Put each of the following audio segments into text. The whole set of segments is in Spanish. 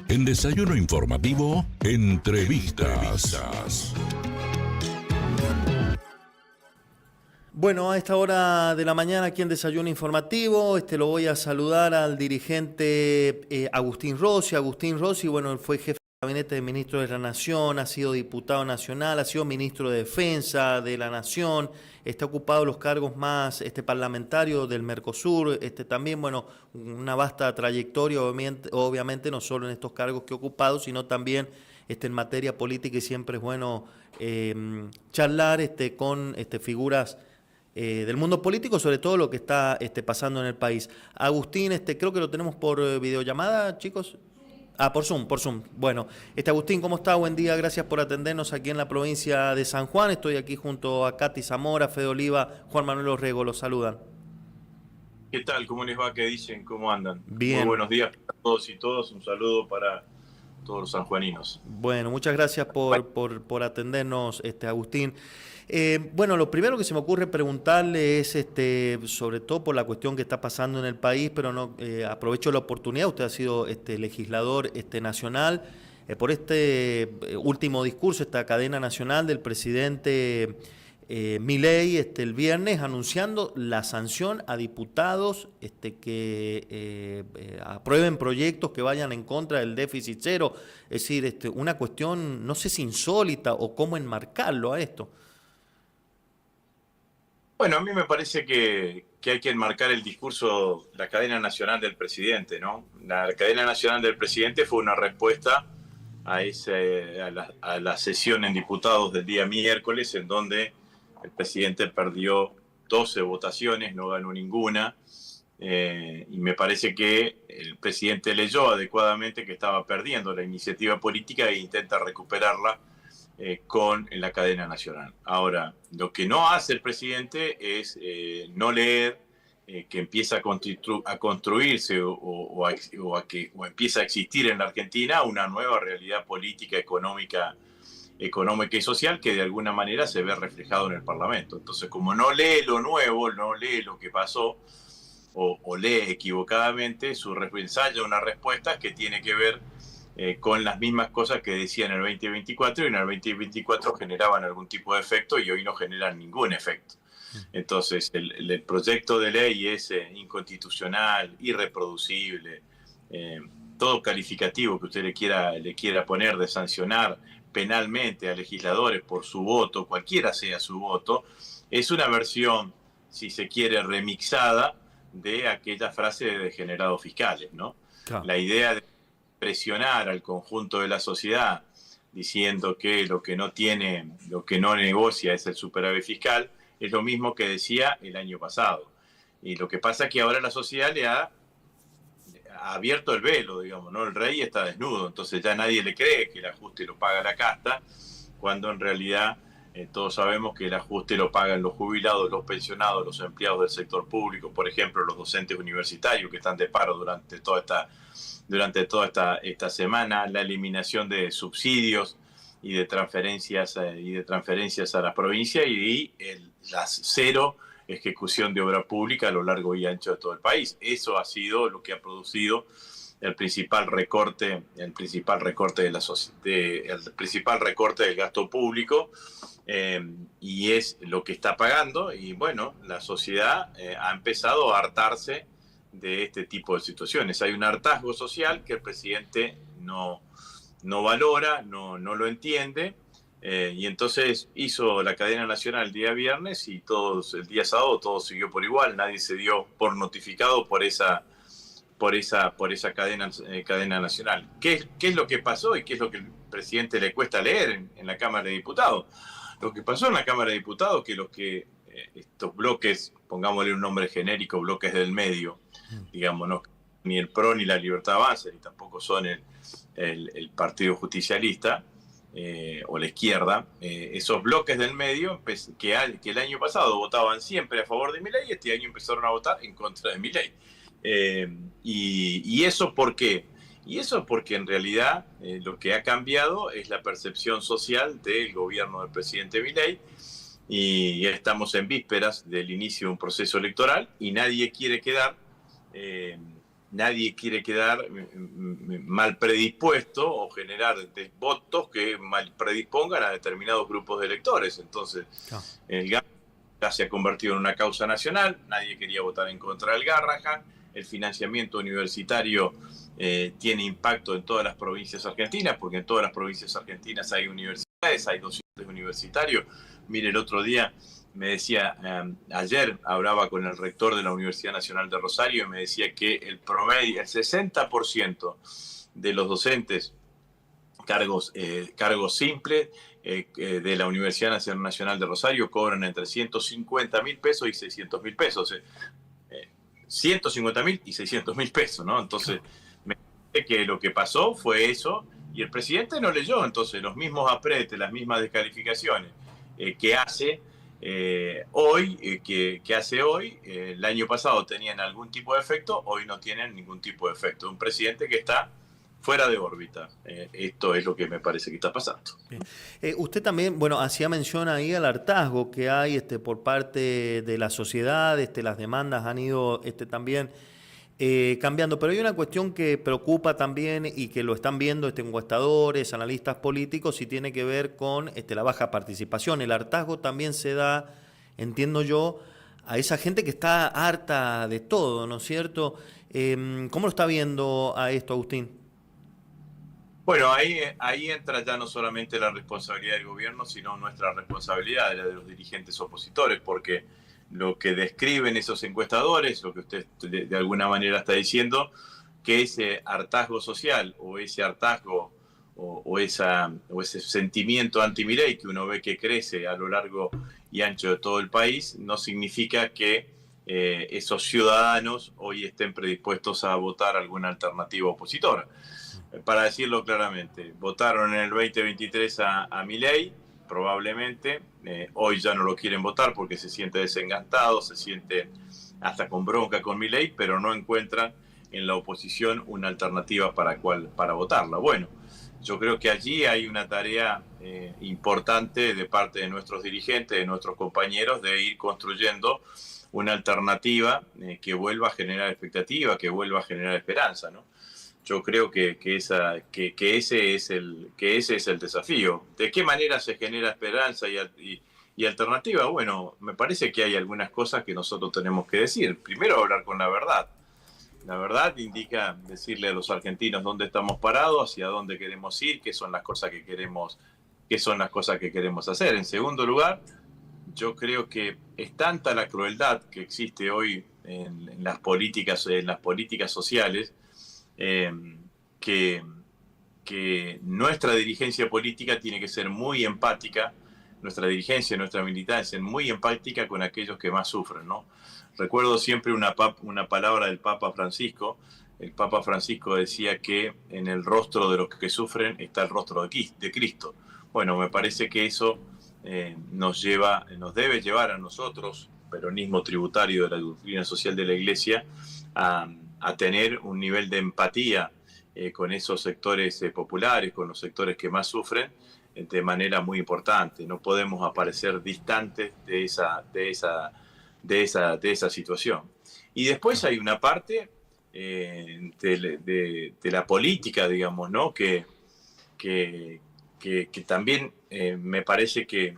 En Desayuno Informativo, entrevistas. Bueno, a esta hora de la mañana aquí en Desayuno Informativo, lo voy a saludar al dirigente Agustín Rossi. Agustín Rossi, bueno, él fue jefe de gabinete de ministro de la Nación, ha sido diputado nacional, ha sido ministro de Defensa de la Nación, está ocupado los cargos más parlamentarios del Mercosur, también, bueno, una vasta trayectoria, obviamente no solo en estos cargos que ha ocupado, sino también en materia política, y siempre es bueno charlar con figuras del mundo político, sobre todo lo que está pasando en el país. Agustín, creo que lo tenemos por videollamada, chicos. Ah, por Zoom, por Zoom. Bueno, Agustín, ¿cómo está? Buen día, gracias por atendernos aquí en la provincia de San Juan. Estoy aquí junto a Katy Zamora, Fede Oliva, Juan Manuel Orrego, los saludan. ¿Qué tal? ¿Cómo les va? ¿Qué dicen? ¿Cómo andan? Bien. Muy buenos días a todos y todas. Un saludo para todos los sanjuaninos. Bueno, muchas gracias por atendernos, Agustín. Bueno, lo primero que se me ocurre preguntarle es, sobre todo por la cuestión que está pasando en el país, pero no aprovecho la oportunidad, usted ha sido legislador nacional, por último discurso, esta cadena nacional del presidente Milei el viernes, anunciando la sanción a diputados que aprueben proyectos que vayan en contra del déficit cero. Es decir, una cuestión, no sé si insólita o cómo enmarcarlo a esto. Bueno, a mí me parece que hay que enmarcar el discurso, la cadena nacional del presidente, ¿no? La cadena nacional del presidente fue una respuesta a la sesión en diputados del día miércoles, en donde el presidente perdió 12 votaciones, no ganó ninguna, y me parece que el presidente leyó adecuadamente que estaba perdiendo la iniciativa política e intenta recuperarla con la cadena nacional. Ahora, lo que no hace el presidente es no leer que empieza a construirse o empieza a existir en la Argentina una nueva realidad política, económica y social que de alguna manera se ve reflejado en el Parlamento. Entonces, como no lee lo nuevo, no lee lo que pasó o lee equivocadamente, ensaya una respuesta que tiene que ver con las mismas cosas que decía en el 2024, y en el 2024 generaban algún tipo de efecto y hoy no generan ningún efecto. Entonces, el proyecto de ley es inconstitucional, irreproducible, todo calificativo que usted le quiera poner de sancionar penalmente a legisladores por su voto, cualquiera sea su voto, es una versión, si se quiere, remixada de aquella frase de degenerados fiscales, ¿no? Claro. La idea de presionar al conjunto de la sociedad diciendo que lo que no negocia es el superávit fiscal, es lo mismo que decía el año pasado. Y lo que pasa es que ahora la sociedad le ha abierto el velo, digamos, ¿no? El rey está desnudo, entonces ya nadie le cree que el ajuste lo paga la casta, cuando en realidad todos sabemos que el ajuste lo pagan los jubilados, los pensionados, los empleados del sector público, por ejemplo, los docentes universitarios que están de paro durante toda esta semana, la eliminación de subsidios y de transferencias a las provincias y la cero ejecución de obra pública a lo largo y ancho de todo el país. Eso ha sido lo que ha producido el principal recorte del gasto público, y es lo que está pagando. Y bueno, la sociedad ha empezado a hartarse de este tipo de situaciones. Hay un hartazgo social que el presidente no valora, no lo entiende, y entonces hizo la cadena nacional el día viernes y el día sábado todo siguió por igual, nadie se dio por notificado por esa cadena nacional. ¿Qué es lo que pasó y qué es lo que el presidente le cuesta leer en la Cámara de Diputados? Lo que pasó en la Cámara de Diputados que estos bloques, pongámosle un nombre genérico, bloques del medio, digamos, no, ni el PRO ni la Libertad Avanza, ni tampoco son el Partido Justicialista o la izquierda, esos bloques del medio que el año pasado votaban siempre a favor de Milei, este año empezaron a votar en contra de Milei. ¿Y eso por qué? Y eso porque en realidad lo que ha cambiado es la percepción social del gobierno del presidente Milei, y estamos en vísperas del inicio de un proceso electoral y nadie quiere quedar nadie quiere quedar mal predispuesto o generar votos que mal predispongan a determinados grupos de electores. Entonces, el Garrahan se ha convertido en una causa nacional, nadie quería votar en contra del Garrahan, el financiamiento universitario tiene impacto en todas las provincias argentinas, porque en todas las provincias argentinas hay universidades, hay docentes universitarios. Mire, el otro día me decía, ayer hablaba con el rector de la Universidad Nacional de Rosario y me decía que el promedio, el 60% de los docentes, cargos simples de la Universidad Nacional de Rosario cobran entre 150.000 pesos y 600.000 pesos. 150.000 y 600.000 pesos, ¿no? Entonces, me parece que lo que pasó fue eso y el presidente no leyó. Entonces, los mismos apretes, las mismas descalificaciones que hace hoy, el año pasado tenían algún tipo de efecto, hoy no tienen ningún tipo de efecto. Un presidente que está fuera de órbita. Esto es lo que me parece que está pasando. Usted también, bueno, hacía mención ahí al hartazgo que hay por parte de la sociedad, las demandas han ido también cambiando, pero hay una cuestión que preocupa también y que lo están viendo encuestadores, analistas políticos, y tiene que ver con la baja participación. El hartazgo también se da, entiendo yo, a esa gente que está harta de todo, ¿no es cierto? ¿Cómo lo está viendo a esto, Agustín? Bueno, ahí entra ya no solamente la responsabilidad del gobierno, sino nuestra responsabilidad, la de los dirigentes opositores, porque lo que describen esos encuestadores, lo que usted de alguna manera está diciendo, que ese hartazgo social o ese hartazgo o ese sentimiento anti-Milei que uno ve que crece a lo largo y ancho de todo el país, no significa que esos ciudadanos hoy estén predispuestos a votar alguna alternativa opositora. Para decirlo claramente, votaron en el 2023 a Milei, probablemente, hoy ya no lo quieren votar porque se sienten desencantados, se sienten hasta con bronca con Milei, pero no encuentran en la oposición una alternativa para votarla. Bueno, yo creo que allí hay una tarea importante de parte de nuestros dirigentes, de nuestros compañeros, de ir construyendo una alternativa que vuelva a generar expectativa, que vuelva a generar esperanza, ¿no? Yo creo que ese es el desafío. ¿De qué manera se genera esperanza y alternativa? Bueno, me parece que hay algunas cosas que nosotros tenemos que decir. Primero, hablar con la verdad. La verdad indica decirle a los argentinos dónde estamos parados, hacia dónde queremos ir, qué son las cosas que queremos hacer. En segundo lugar, yo creo que es tanta la crueldad que existe hoy en las políticas sociales, que nuestra dirigencia política tiene que ser muy empática, nuestra dirigencia, nuestra militancia, muy empática con aquellos que más sufren, ¿no? Recuerdo siempre una palabra del Papa Francisco. El Papa Francisco decía que en el rostro de los que sufren está el rostro de Cristo. Bueno, me parece que eso nos debe llevar a nosotros, peronismo tributario de la doctrina social de la Iglesia, a tener un nivel de empatía con esos sectores populares, con los sectores que más sufren, de manera muy importante. No podemos aparecer distantes de esa situación. Y después hay una parte de la política, digamos, ¿no? que también me parece que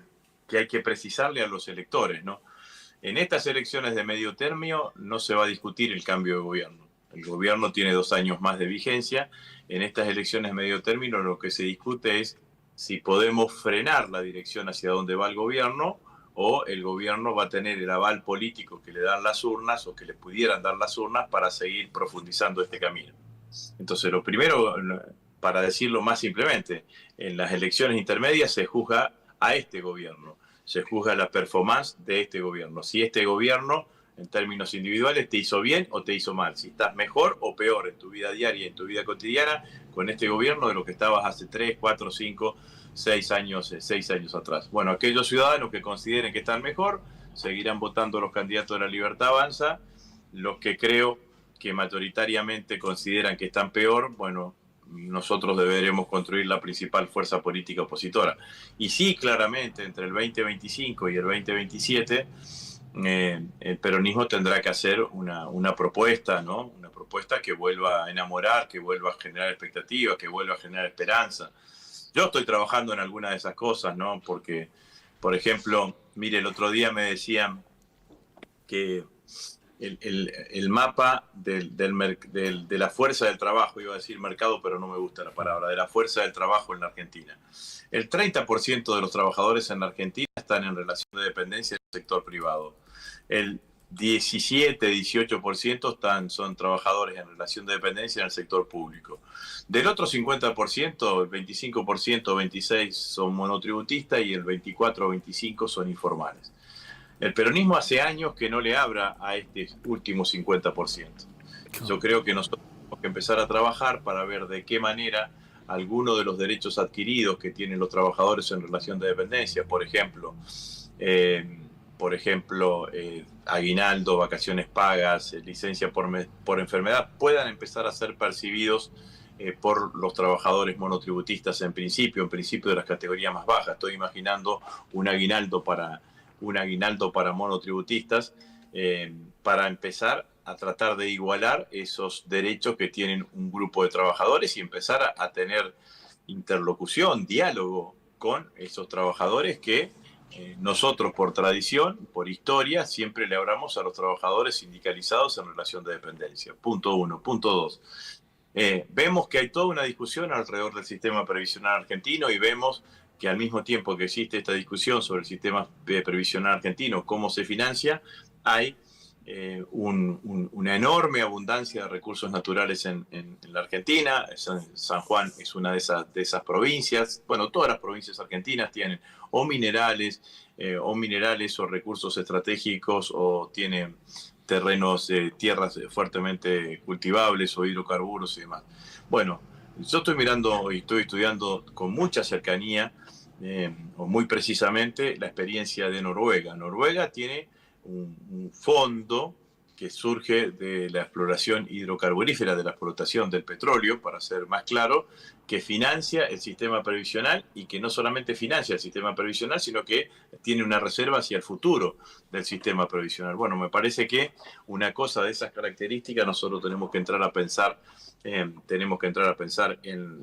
hay que precisarle a los electores, ¿no? En estas elecciones de medio término no se va a discutir el cambio de gobierno. El gobierno tiene 2 años más de vigencia. En estas elecciones de medio término lo que se discute es si podemos frenar la dirección hacia donde va el gobierno, o el gobierno va a tener el aval político que le dan las urnas o que le pudieran dar las urnas para seguir profundizando este camino. Entonces, lo primero, para decirlo más simplemente, en las elecciones intermedias se juzga a este gobierno, se juzga la performance de este gobierno. Si este gobierno, en términos individuales, te hizo bien o te hizo mal, si estás mejor o peor en tu vida diaria, en tu vida cotidiana, con este gobierno de lo que estabas hace 3, 4, 5, 6 años atrás. Bueno, aquellos ciudadanos que consideren que están mejor, seguirán votando los candidatos de La Libertad Avanza. Los que creo que mayoritariamente consideran que están peor, bueno, nosotros deberemos construir la principal fuerza política opositora. Y sí, claramente, entre el 2025 y el 2027, el peronismo tendrá que hacer una propuesta, ¿no? Una propuesta que vuelva a enamorar, que vuelva a generar expectativas, que vuelva a generar esperanza. Yo estoy trabajando en alguna de esas cosas, ¿no? Porque, por ejemplo, mire, el otro día me decían que el mapa de la fuerza del trabajo, iba a decir mercado, pero no me gusta la palabra, de la fuerza del trabajo en la Argentina. El 30% de los trabajadores en la Argentina están en relación de dependencia del sector privado. El 17-18% son trabajadores en relación de dependencia en el sector público. Del otro 50%, el 25% o 26% son monotributistas y el 24 o 25% son informales. El peronismo hace años que no le abra a este último 50%. Yo creo que nosotros tenemos que empezar a trabajar para ver de qué manera algunos de los derechos adquiridos que tienen los trabajadores en relación de dependencia, por ejemplo, aguinaldo, vacaciones pagas, licencia por enfermedad, puedan empezar a ser percibidos por los trabajadores monotributistas en principio de las categorías más bajas. Estoy imaginando un aguinaldo para monotributistas para empezar a tratar de igualar esos derechos que tienen un grupo de trabajadores y empezar a tener interlocución, diálogo con esos trabajadores que nosotros por tradición, por historia, siempre le hablamos a los trabajadores sindicalizados en relación de dependencia. Punto 1. Punto 2. Vemos que hay toda una discusión alrededor del sistema previsional argentino y vemos que al mismo tiempo que existe esta discusión sobre el sistema previsional argentino, cómo se financia, hay una enorme abundancia de recursos naturales en la Argentina. San Juan es una de esas provincias. Bueno, todas las provincias argentinas tienen o minerales o recursos estratégicos o tienen terrenos, tierras fuertemente cultivables o hidrocarburos y demás. Bueno, yo estoy mirando y estoy estudiando con mucha cercanía o muy precisamente la experiencia de Noruega. Noruega tiene un fondo que surge de la exploración hidrocarburífera, de la explotación del petróleo, para ser más claro, que financia el sistema previsional y que no solamente financia el sistema previsional, sino que tiene una reserva hacia el futuro del sistema previsional. Bueno, me parece que una cosa de esas características nosotros tenemos que entrar a pensar en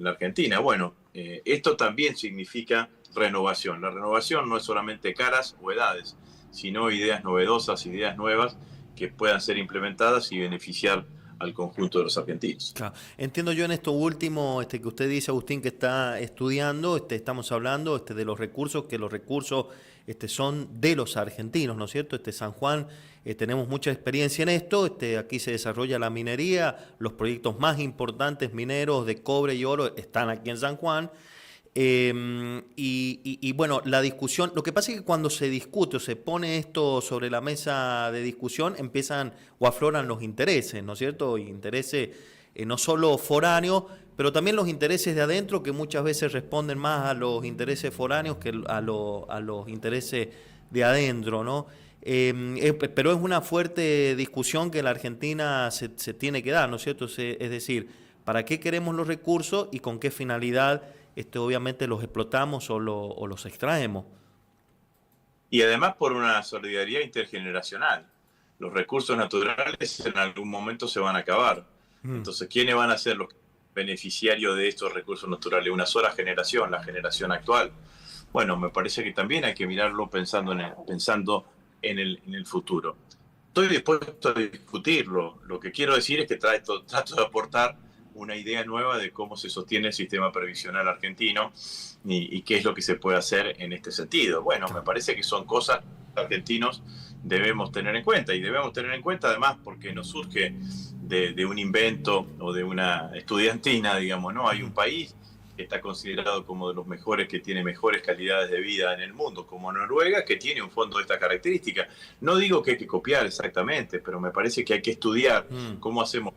la Argentina. Bueno, esto también significa renovación. La renovación no es solamente caras o edades, sino ideas novedosas, ideas nuevas que puedan ser implementadas y beneficiar al conjunto de los argentinos. Claro. Entiendo yo en esto último que usted dice, Agustín, que está estudiando, estamos hablando de los recursos, que los recursos son de los argentinos, ¿no es cierto? San Juan, tenemos mucha experiencia en esto, aquí se desarrolla la minería, los proyectos más importantes mineros de cobre y oro están aquí en San Juan. Bueno, la discusión, lo que pasa es que cuando se discute o se pone esto sobre la mesa de discusión, empiezan o afloran los intereses, ¿no es cierto? Intereses no solo foráneos, pero también los intereses de adentro, que muchas veces responden más a los intereses foráneos que a los intereses de adentro, ¿no? Pero es una fuerte discusión que la Argentina se tiene que dar, ¿no es cierto? Es decir, ¿para qué queremos los recursos y con qué finalidad obviamente los explotamos o los extraemos? Y además por una solidaridad intergeneracional. Los recursos naturales en algún momento se van a acabar. Entonces, ¿quiénes van a ser los beneficiarios de estos recursos naturales? Una sola generación, la generación actual. Bueno, me parece que también hay que mirarlo pensando en el futuro. Estoy dispuesto a discutirlo. Lo que quiero decir es que trato de aportar una idea nueva de cómo se sostiene el sistema previsional argentino y qué es lo que se puede hacer en este sentido. Bueno, me parece que son cosas que los argentinos debemos tener en cuenta, y debemos tener en cuenta además porque no surge de un invento o de una estudiantina, digamos, ¿no? Hay un país que está considerado como de los mejores, que tiene mejores calidades de vida en el mundo, como Noruega, que tiene un fondo de esta característica. No digo que hay que copiar exactamente, pero me parece que hay que estudiar cómo hacemos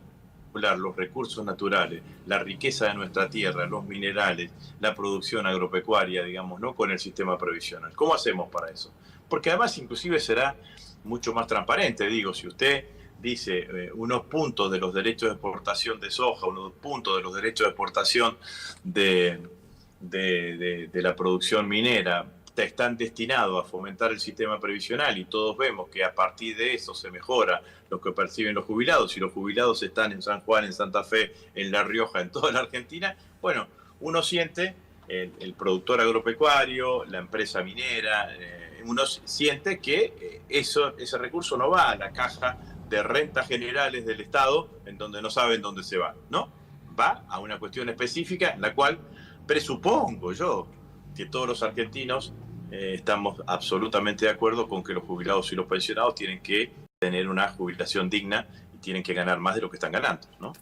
los recursos naturales, la riqueza de nuestra tierra, los minerales, la producción agropecuaria, digamos, ¿no? Con el sistema previsional. ¿Cómo hacemos para eso? Porque además inclusive será mucho más transparente. Digo, si usted dice unos puntos de los derechos de exportación de soja, unos puntos de los derechos de exportación de la producción minera, están destinados a fomentar el sistema previsional y todos vemos que a partir de eso se mejora lo que perciben los jubilados y los jubilados están en San Juan, en Santa Fe, en La Rioja, en toda la Argentina, bueno, uno siente, el productor agropecuario, la empresa minera, uno siente que ese recurso no va a la caja de rentas generales del Estado, en donde no saben dónde se va, ¿no? Va a una cuestión específica en la cual presupongo yo que todos los argentinos estamos absolutamente de acuerdo con que los jubilados y los pensionados tienen que tener una jubilación digna y tienen que ganar más de lo que están ganando, ¿no?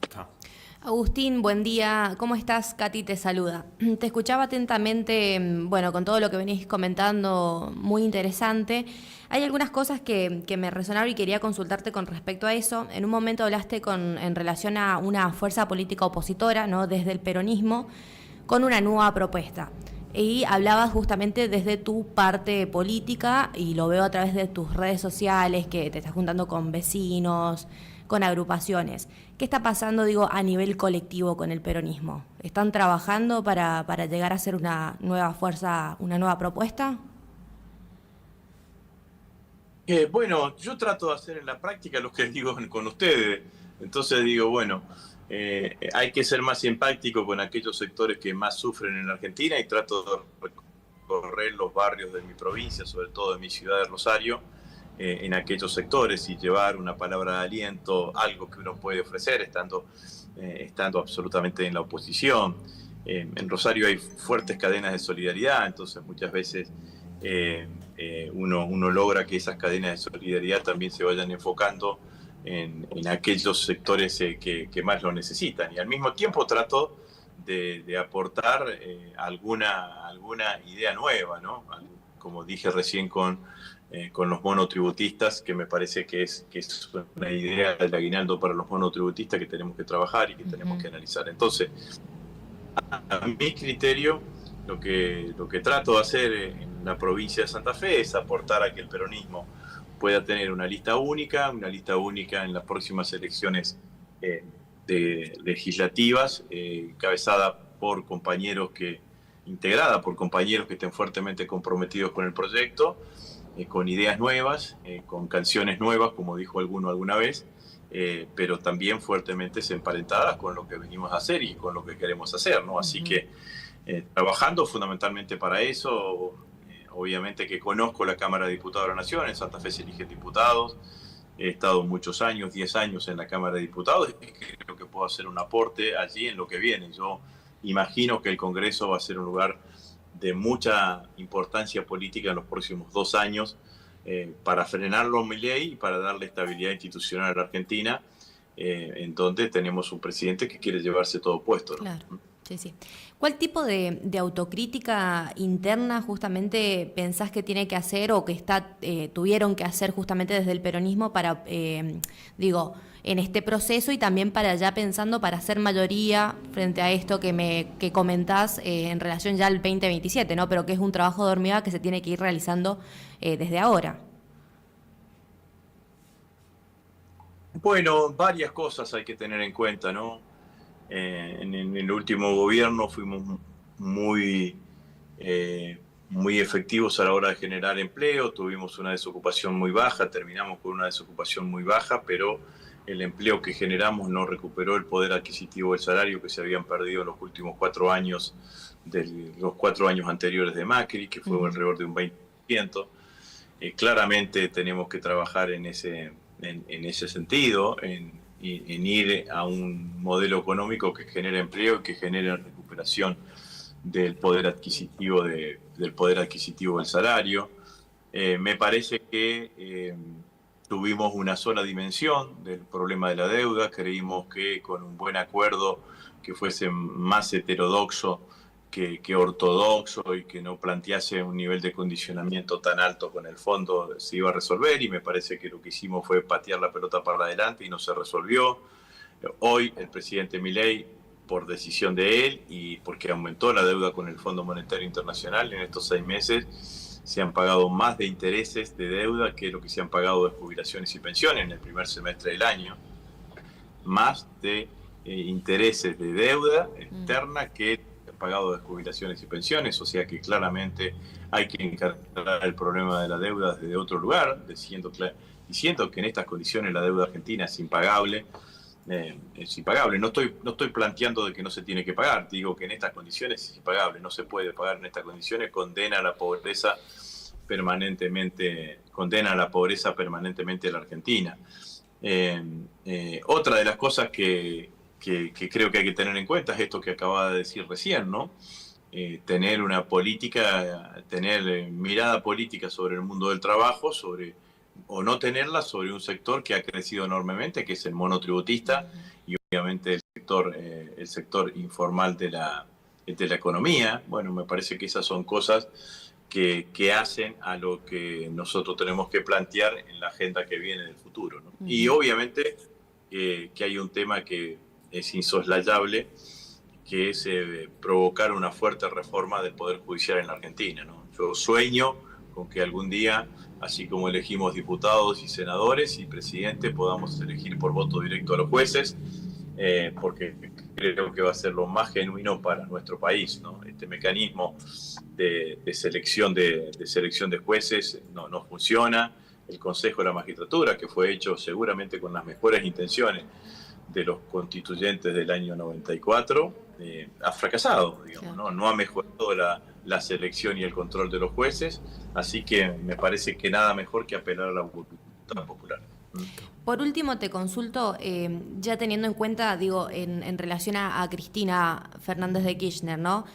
Agustín, buen día. ¿Cómo estás? Katy te saluda. Te escuchaba atentamente, bueno, con todo lo que venís comentando, muy interesante. Hay algunas cosas que me resonaron y quería consultarte con respecto a eso. En un momento hablaste en relación a una fuerza política opositora, ¿no?, desde el peronismo, con una nueva propuesta. Y hablabas justamente desde tu parte política, y lo veo a través de tus redes sociales, que te estás juntando con vecinos, con agrupaciones. ¿Qué está pasando, digo, a nivel colectivo con el peronismo? ¿Están trabajando para llegar a ser una nueva fuerza, una nueva propuesta? Bueno, yo trato de hacer en la práctica lo que digo con ustedes. Entonces digo, bueno, hay que ser más empático con aquellos sectores que más sufren en la Argentina y trato de recorrer los barrios de mi provincia, sobre todo de mi ciudad de Rosario, en aquellos sectores y llevar una palabra de aliento, algo que uno puede ofrecer estando absolutamente en la oposición. En Rosario hay fuertes cadenas de solidaridad, entonces muchas veces uno logra que esas cadenas de solidaridad también se vayan enfocando en aquellos sectores que más lo necesitan. Y al mismo tiempo trato de aportar alguna idea nueva, ¿no? Como dije recién con los monotributistas, que me parece que es una idea del aguinaldo para los monotributistas que tenemos que trabajar y que tenemos que analizar. Entonces, a mi criterio, lo que trato de hacer en la provincia de Santa Fe es aportar a que el peronismo pueda tener una lista única en las próximas elecciones legislativas, integrada por compañeros que estén fuertemente comprometidos con el proyecto, con ideas nuevas, con canciones nuevas, como dijo alguno alguna vez, pero también fuertemente emparentadas con lo que venimos a hacer y con lo que queremos hacer, ¿no? Así que trabajando fundamentalmente para eso. Obviamente que conozco la Cámara de Diputados de la Nación, en Santa Fe se eligen diputados, he estado muchos años, 10 años en la Cámara de Diputados, y creo que puedo hacer un aporte allí en lo que viene. Yo imagino que el Congreso va a ser un lugar de mucha importancia política en los próximos 2 años para frenarlo a Milei y para darle estabilidad institucional a la Argentina, en donde tenemos un presidente que quiere llevarse todo puesto, ¿no? Claro. Sí. ¿Cuál tipo de autocrítica interna justamente pensás que tiene que hacer o que tuvieron que hacer justamente desde el peronismo para, en este proceso y también para ya pensando para hacer mayoría frente a esto que comentás en relación ya al 2027, ¿no? Pero que es un trabajo de hormiga que se tiene que ir realizando desde ahora? Bueno, varias cosas hay que tener en cuenta, ¿no? En el último gobierno fuimos muy efectivos a la hora de generar empleo, tuvimos una desocupación muy baja, terminamos con una desocupación muy baja, pero el empleo que generamos no recuperó el poder adquisitivo del salario que se habían perdido en los últimos 4 años, de los 4 años anteriores de Macri, que fue alrededor de un 20%. Claramente tenemos que trabajar en ese sentido, en ir a un modelo económico que genere empleo y que genere recuperación del poder adquisitivo del salario. Me parece que tuvimos una sola dimensión del problema de la deuda. Creímos que con un buen acuerdo que fuese más heterodoxo que ortodoxo y que no plantease un nivel de condicionamiento tan alto con el fondo se iba a resolver, y me parece que lo que hicimos fue patear la pelota para adelante y no se resolvió. Hoy el presidente Milei, por decisión de él y porque aumentó la deuda con el Fondo Monetario Internacional, en estos 6 meses se han pagado más de intereses de deuda que lo que se han pagado de jubilaciones y pensiones en el primer semestre del año, más de intereses de deuda externa que pagado de jubilaciones y pensiones, o sea que claramente hay que encarar el problema de la deuda desde otro lugar, diciendo que en estas condiciones la deuda argentina es impagable. Es impagable. No estoy planteando de que no se tiene que pagar, digo que en estas condiciones es impagable, no se puede pagar en estas condiciones, condena a la pobreza permanentemente a la Argentina. Otra de las cosas que creo que hay que tener en cuenta es esto que acababa de decir recién, ¿no? Tener una política, tener mirada política sobre el mundo del trabajo, o no tenerla sobre un sector que ha crecido enormemente, que es el monotributista, y obviamente el sector informal de la economía. Bueno, me parece que esas son cosas que hacen a lo que nosotros tenemos que plantear en la agenda que viene del futuro, ¿no? Y obviamente que hay un tema que es insoslayable, que es provocar una fuerte reforma del Poder Judicial en la Argentina, ¿no? Yo sueño con que algún día, así como elegimos diputados y senadores y presidente, podamos elegir por voto directo a los jueces, porque creo que va a ser lo más genuino para nuestro país, ¿no? Este mecanismo de selección de jueces no funciona. El Consejo de la Magistratura, que fue hecho seguramente con las mejores intenciones de los constituyentes del año 94, ha fracasado, digamos, no ha mejorado la selección y el control de los jueces, así que me parece que nada mejor que apelar a la voluntad popular. Por último, te consulto, ya teniendo en cuenta, digo, en relación a Cristina Fernández de Kirchner, ¿no?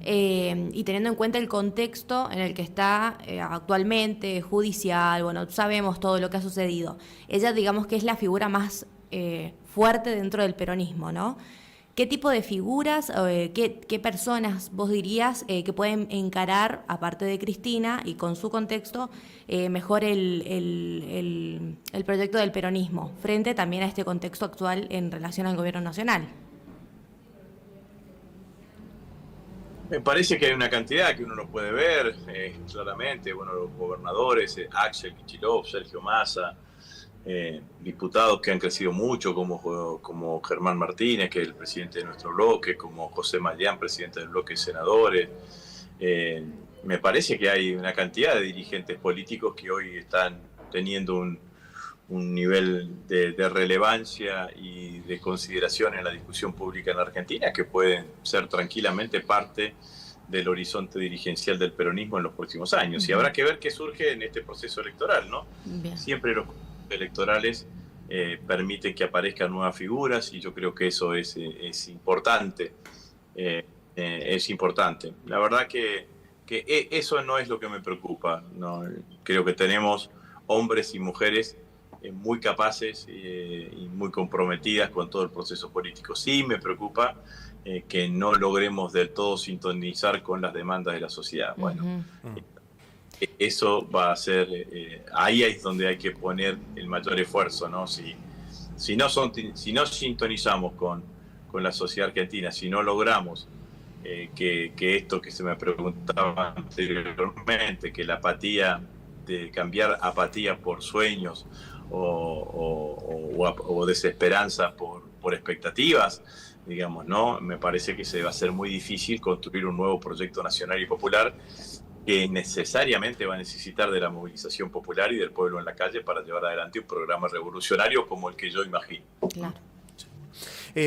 Y teniendo en cuenta el contexto en el que está actualmente, judicial, bueno, sabemos todo lo que ha sucedido. Ella, digamos que es la figura más fuerte dentro del peronismo, ¿no? ¿Qué tipo de figuras, qué personas vos dirías que pueden encarar, aparte de Cristina y con su contexto, mejor el proyecto del peronismo, frente también a este contexto actual en relación al gobierno nacional? Me parece que hay una cantidad que uno no puede ver claramente. Bueno, los gobernadores, Axel Kicillof, Sergio Massa, diputados que han crecido mucho, como Germán Martínez, que es el presidente de nuestro bloque, como José Malián, presidente del bloque de senadores. Me parece que hay una cantidad de dirigentes políticos que hoy están teniendo un nivel de relevancia y de consideración en la discusión pública en la Argentina que pueden ser tranquilamente parte del horizonte dirigencial del peronismo en los próximos años. Y habrá que ver qué surge en este proceso electoral, ¿no? Bien. Siempre los electorales permiten que aparezcan nuevas figuras y yo creo que eso es importante. Es importante. La verdad que eso no es lo que me preocupa, ¿no? Creo que tenemos hombres y mujeres muy capaces y muy comprometidas con todo el proceso político. Sí me preocupa que no logremos del todo sintonizar con las demandas de la sociedad. Bueno, eso va a ser, ahí es donde hay que poner el mayor esfuerzo, ¿no? Si no sintonizamos con la sociedad argentina, si no logramos que esto que se me preguntaba anteriormente, que la apatía, de cambiar apatía por sueños o desesperanza por expectativas, digamos, ¿no? Me parece que se va a ser muy difícil construir un nuevo proyecto nacional y popular que necesariamente va a necesitar de la movilización popular y del pueblo en la calle para llevar adelante un programa revolucionario como el que yo imagino. Claro.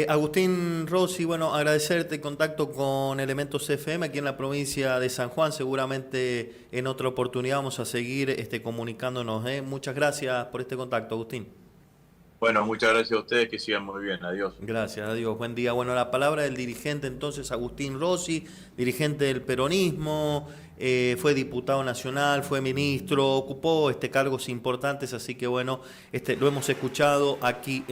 Agustín Rossi, bueno, agradecerte el contacto con Elementos FM aquí en la provincia de San Juan. Seguramente en otra oportunidad vamos a seguir comunicándonos. Muchas gracias por este contacto, Agustín. Bueno, muchas gracias a ustedes, que sigan muy bien. Adiós. Gracias, adiós. Buen día. Bueno, la palabra del dirigente entonces, Agustín Rossi, dirigente del peronismo, fue diputado nacional, fue ministro, ocupó cargos importantes, así que bueno, lo hemos escuchado aquí.